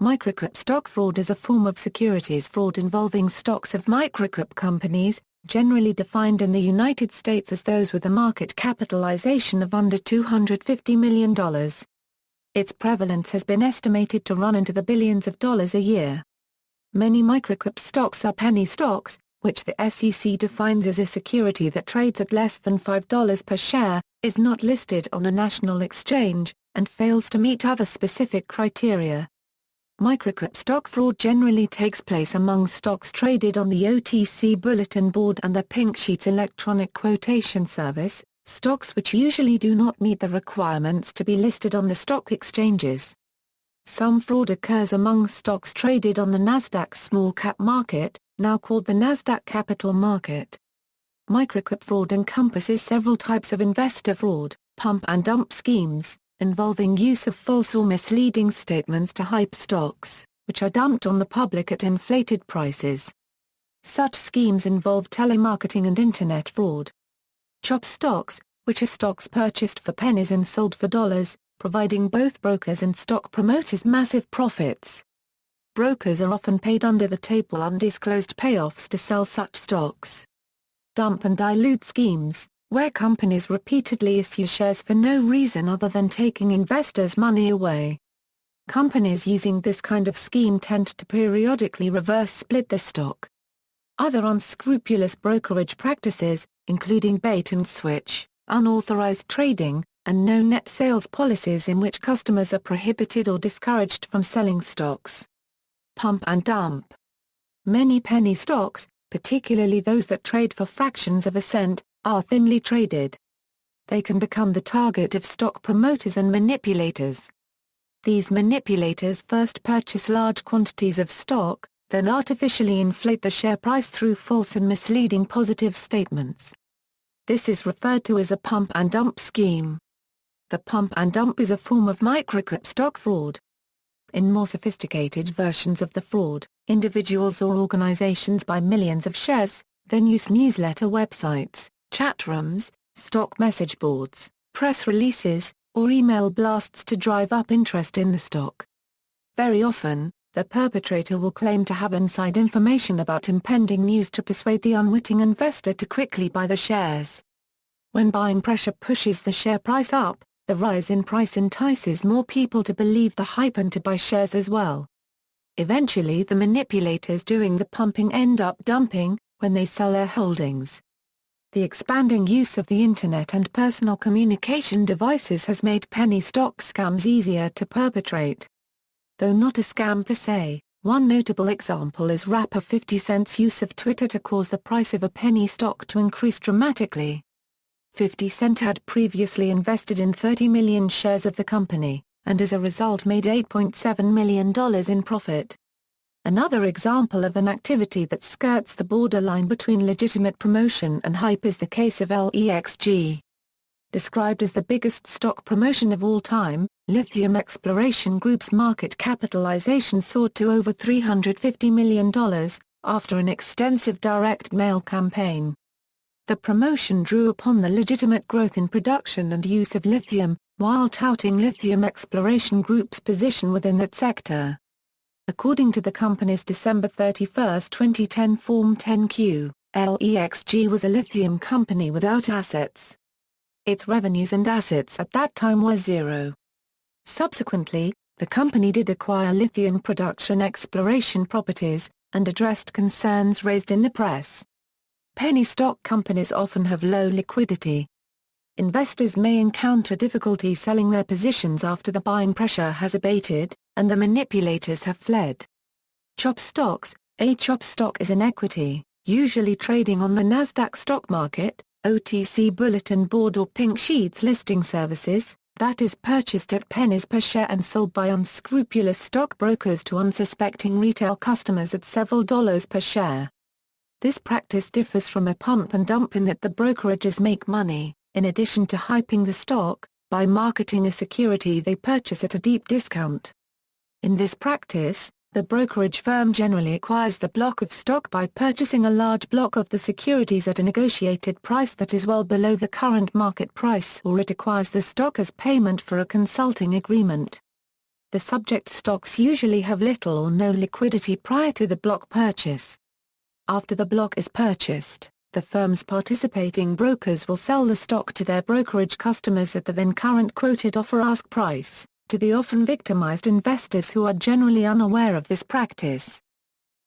Microcap stock fraud is a form of securities fraud involving stocks of microcap companies, generally defined in the United States as those with a market capitalization of under $250 million. Its prevalence has been estimated to run into the billions of dollars a year. Many microcap stocks are penny stocks, which the SEC defines as a security that trades at less than $5 per share, is not listed on a national exchange, and fails to meet other specific criteria. Microcap stock fraud generally takes place among stocks traded on the OTC Bulletin Board and the Pink Sheets electronic quotation service, stocks which usually do not meet the requirements to be listed on the stock exchanges. Some fraud occurs among stocks traded on the NASDAQ Small Cap Market, now called the NASDAQ Capital Market. Microcap fraud encompasses several types of investor fraud, pump and dump schemes, involving use of false or misleading statements to hype stocks, which are dumped on the public at inflated prices. Such schemes involve telemarketing and internet fraud. Chop stocks, which are stocks purchased for pennies and sold for dollars, providing both brokers and stock promoters massive profits. Brokers are often paid under-the-table undisclosed payoffs to sell such stocks. Dump and dilute schemes, where companies repeatedly issue shares for no reason other than taking investors' money away. Companies using this kind of scheme tend to periodically reverse split the stock. Other unscrupulous brokerage practices, including bait and switch, unauthorized trading, and no net sales policies in which customers are prohibited or discouraged from selling stocks. Pump and dump. Many penny stocks, particularly those that trade for fractions of a cent, are thinly traded. They can become the target of stock promoters and manipulators. These manipulators first purchase large quantities of stock, then artificially inflate the share price through false and misleading positive statements. This is referred to as a pump and dump scheme. The pump and dump is a form of microcap stock fraud. In more sophisticated versions of the fraud, individuals or organizations buy millions of shares, then use newsletter websites, chat rooms, stock message boards, press releases, or email blasts to drive up interest in the stock. Very often, the perpetrator will claim to have inside information about impending news to persuade the unwitting investor to quickly buy the shares. When buying pressure pushes the share price up, the rise in price entices more people to believe the hype and to buy shares as well. Eventually the manipulators doing the pumping end up dumping, when they sell their holdings. The expanding use of the Internet and personal communication devices has made penny stock scams easier to perpetrate. Though not a scam per se, one notable example is rapper 50 Cent's use of Twitter to cause the price of a penny stock to increase dramatically. 50 Cent had previously invested in 30 million shares of the company, and as a result made $8.7 million in profit. Another example of an activity that skirts the borderline between legitimate promotion and hype is the case of LEXG. Described as the biggest stock promotion of all time, Lithium Exploration Group's market capitalization soared to over $350 million, after an extensive direct mail campaign. The promotion drew upon the legitimate growth in production and use of lithium, while touting Lithium Exploration Group's position within that sector. According to the company's December 31, 2010 Form 10-Q, LEXG was a lithium company without assets. Its revenues and assets at that time were zero. Subsequently, the company did acquire lithium production exploration properties, and addressed concerns raised in the press. Penny stock companies often have low liquidity. Investors may encounter difficulty selling their positions after the buying pressure has abated, and the manipulators have fled. Chop stocks. A chop stock is an equity, usually trading on the NASDAQ stock market, OTC Bulletin Board or Pink Sheets listing services, that is purchased at pennies per share and sold by unscrupulous stockbrokers to unsuspecting retail customers at several dollars per share. This practice differs from a pump and dump in that the brokerages make money, in addition to hyping the stock, by marketing a security they purchase at a deep discount. In this practice, the brokerage firm generally acquires the block of stock by purchasing a large block of the securities at a negotiated price that is well below the current market price, or it acquires the stock as payment for a consulting agreement. The subject stocks usually have little or no liquidity prior to the block purchase. After the block is purchased, the firm's participating brokers will sell the stock to their brokerage customers at the then current quoted offer-ask price, to the often victimized investors who are generally unaware of this practice.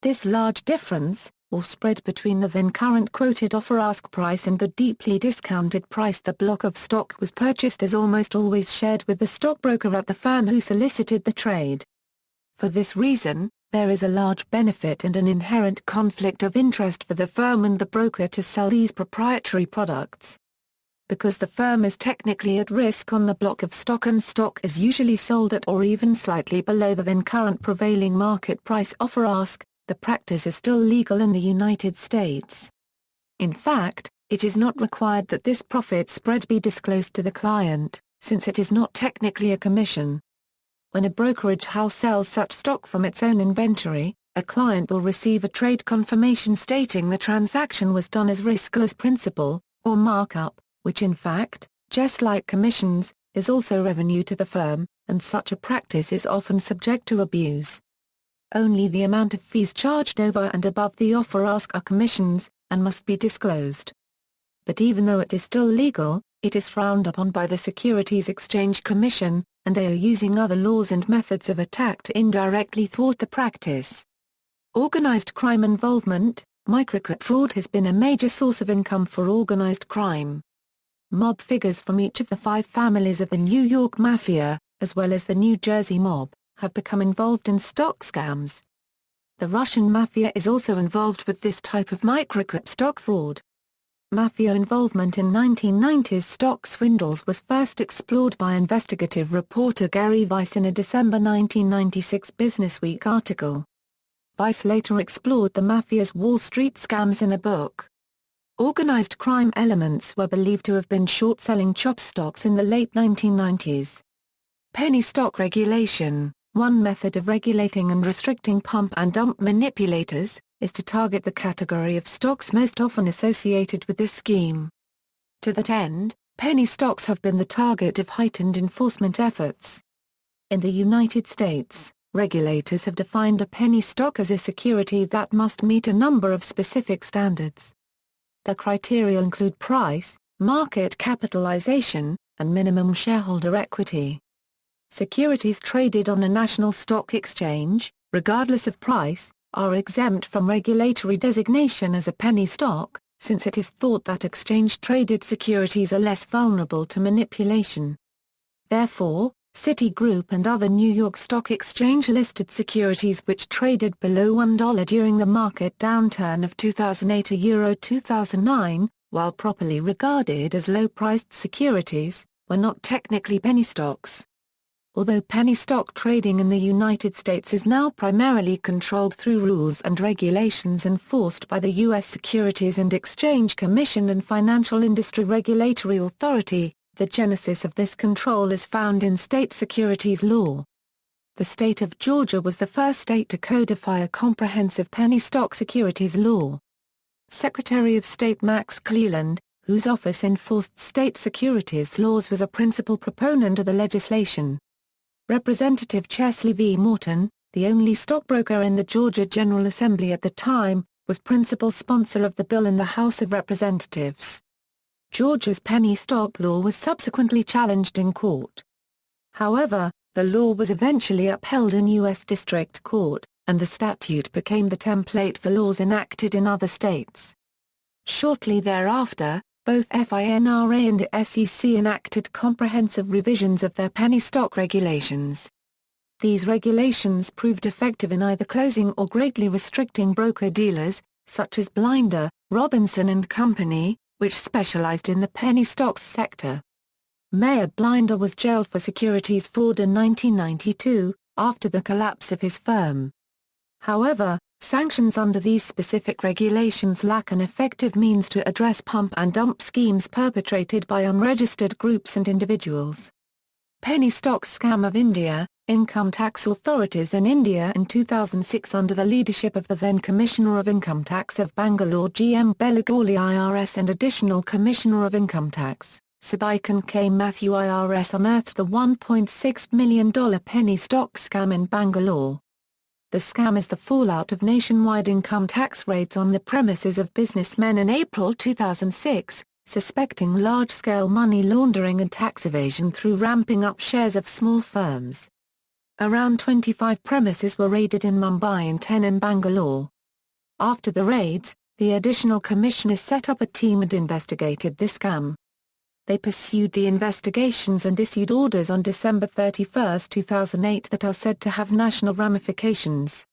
This large difference, or spread between the then current quoted offer-ask price and the deeply discounted price the block of stock was purchased, is almost always shared with the stockbroker at the firm who solicited the trade. For this reason, there is a large benefit and an inherent conflict of interest for the firm and the broker to sell these proprietary products. Because the firm is technically at risk on the block of stock and stock is usually sold at or even slightly below the then current prevailing market price offer-ask, the practice is still legal in the United States. In fact, it is not required that this profit spread be disclosed to the client, since it is not technically a commission. When a brokerage house sells such stock from its own inventory, a client will receive a trade confirmation stating the transaction was done as riskless principal, or markup, which in fact, just like commissions, is also revenue to the firm, and such a practice is often subject to abuse. Only the amount of fees charged over and above the offer-ask are commissions, and must be disclosed. But even though it is still legal, it is frowned upon by the Securities Exchange Commission, and they are using other laws and methods of attack to indirectly thwart the practice. Organized crime involvement. Microcap fraud has been a major source of income for organized crime. Mob figures from each of the 5 families of the New York Mafia, as well as the New Jersey Mob, have become involved in stock scams. The Russian Mafia is also involved with this type of microcap stock fraud. Mafia involvement in 1990s stock swindles was first explored by investigative reporter Gary Weiss in a December 1996 Businessweek article. Weiss later explored the Mafia's Wall Street scams in a book. Organized crime elements were believed to have been short-selling chop stocks in the late 1990s. Penny stock regulation. One method of regulating and restricting pump and dump manipulators is to target the category of stocks most often associated with this scheme. To that end, penny stocks have been the target of heightened enforcement efforts. In the United States, regulators have defined a penny stock as a security that must meet a number of specific standards. The criteria include price, market capitalization, and minimum shareholder equity. Securities traded on a national stock exchange, regardless of price, are exempt from regulatory designation as a penny stock, since it is thought that exchange-traded securities are less vulnerable to manipulation. Therefore, Citigroup and other New York Stock Exchange-listed securities which traded below $1 during the market downturn of 2008–2009, while properly regarded as low-priced securities, were not technically penny stocks. Although penny stock trading in the United States is now primarily controlled through rules and regulations enforced by the U.S. Securities and Exchange Commission and Financial Industry Regulatory Authority, the genesis of this control is found in state securities law. The state of Georgia was the first state to codify a comprehensive penny stock securities law. Secretary of State Max Cleland, whose office enforced state securities laws, was a principal proponent of the legislation. Representative Chesley V. Morton, the only stockbroker in the Georgia General Assembly at the time, was principal sponsor of the bill in the House of Representatives. Georgia's penny stock law was subsequently challenged in court. However, the law was eventually upheld in U.S. District Court, and the statute became the template for laws enacted in other states. Shortly thereafter, both FINRA and the SEC enacted comprehensive revisions of their penny stock regulations. These regulations proved effective in either closing or greatly restricting broker-dealers, such as Blinder, Robinson and Company, which specialized in the penny stocks sector. Mayor Blinder was jailed for securities fraud in 1992, after the collapse of his firm. However, sanctions under these specific regulations lack an effective means to address pump and dump schemes perpetrated by unregistered groups and individuals. Penny stock scam of India. Income tax authorities in India in 2006 under the leadership of the then Commissioner of Income Tax of Bangalore G. M. Belagali IRS and Additional Commissioner of Income Tax, Sabikan K. Matthew IRS unearthed the $1.6 million penny stock scam in Bangalore. The scam is the fallout of nationwide income tax raids on the premises of businessmen in April 2006, suspecting large-scale money laundering and tax evasion through ramping up shares of small firms. Around 25 premises were raided in Mumbai and 10 in Bangalore. After the raids, the additional commissioners set up a team and investigated the scam. They pursued the investigations and issued orders on December 31, 2008 that are said to have national ramifications.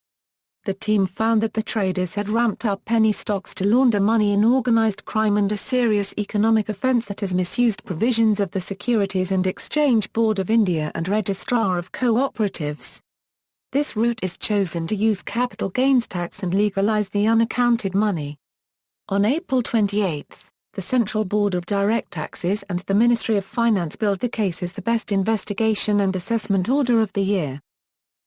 The team found that the traders had ramped up penny stocks to launder money in organized crime and a serious economic offense that has misused provisions of the Securities and Exchange Board of India and Registrar of Cooperatives. This route is chosen to use capital gains tax and legalize the unaccounted money. On April 28, the Central Board of Direct Taxes and the Ministry of Finance billed the case as the best investigation and assessment order of the year.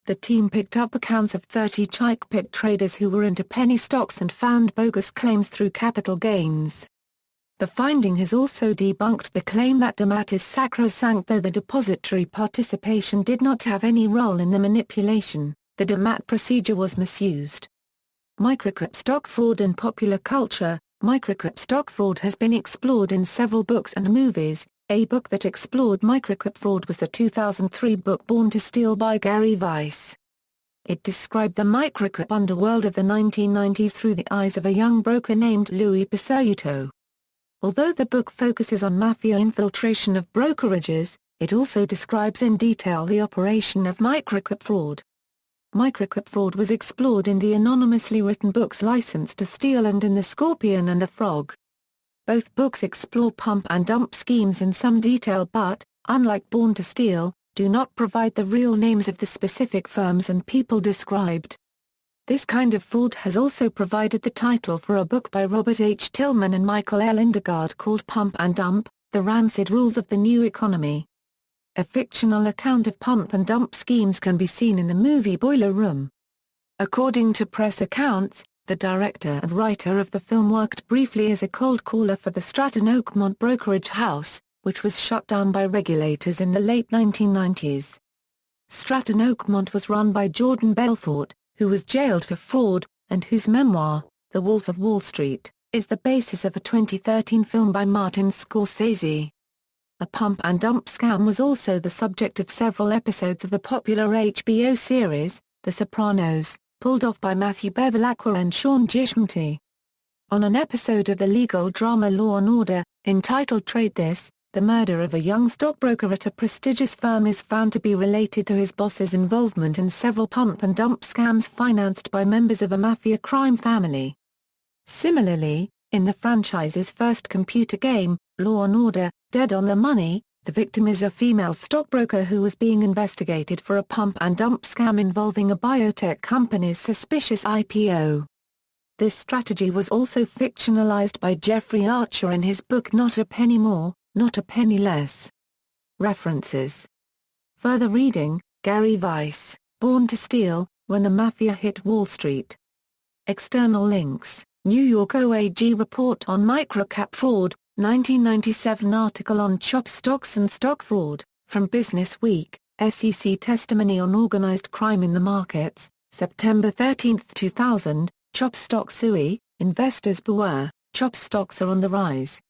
The team picked up accounts of 30 chickpit traders who were into penny stocks and found bogus claims through capital gains. The finding has also debunked the claim that DMAT is sacrosanct. Though the depository participation did not have any role in the manipulation, the DMAT procedure was misused. Microcap stock fraud in popular culture. Microcap stock fraud has been explored in several books and movies. A book that explored microcap fraud was the 2003 book Born to Steal by Gary Weiss. It described the microcap underworld of the 1990s through the eyes of a young broker named Louis Pissarruto. Although the book focuses on mafia infiltration of brokerages, it also describes in detail the operation of microcap fraud. Microcap fraud was explored in the anonymously written books License to Steal and in The Scorpion and the Frog. Both books explore pump and dump schemes in some detail but, unlike Born to Steal, do not provide the real names of the specific firms and people described. This kind of fraud has also provided the title for a book by Robert H. Tillman and Michael L. Indergard called Pump and Dump, The Rancid Rules of the New Economy. A fictional account of pump and dump schemes can be seen in the movie Boiler Room. According to press accounts, the director and writer of the film worked briefly as a cold caller for the Stratton Oakmont brokerage house, which was shut down by regulators in the late 1990s. Stratton Oakmont was run by Jordan Belfort, who was jailed for fraud, and whose memoir, The Wolf of Wall Street, is the basis of a 2013 film by Martin Scorsese. A pump and dump scam was also the subject of several episodes of the popular HBO series, The Sopranos, pulled off by Matthew Bevilacqua and Sean Gismonti. On an episode of the legal drama Law & Order, entitled Trade This, the murder of a young stockbroker at a prestigious firm is found to be related to his boss's involvement in several pump and dump scams financed by members of a mafia crime family. Similarly, in the franchise's first computer game, Law & Order, Dead on the Money, the victim is a female stockbroker who was being investigated for a pump and dump scam involving a biotech company's suspicious IPO. This strategy was also fictionalized by Jeffrey Archer in his book Not a Penny More, Not a Penny Less. References. Further reading, Gary Weiss, Born to Steal, When the Mafia Hit Wall Street. External links, New York OAG Report on Microcap Fraud, 1997 article on chop stocks and stock fraud, from Business Week, SEC Testimony on Organized Crime in the Markets, September 13, 2000, Chop Stock Sui, Investors Beware, Chop Stocks Are on the Rise.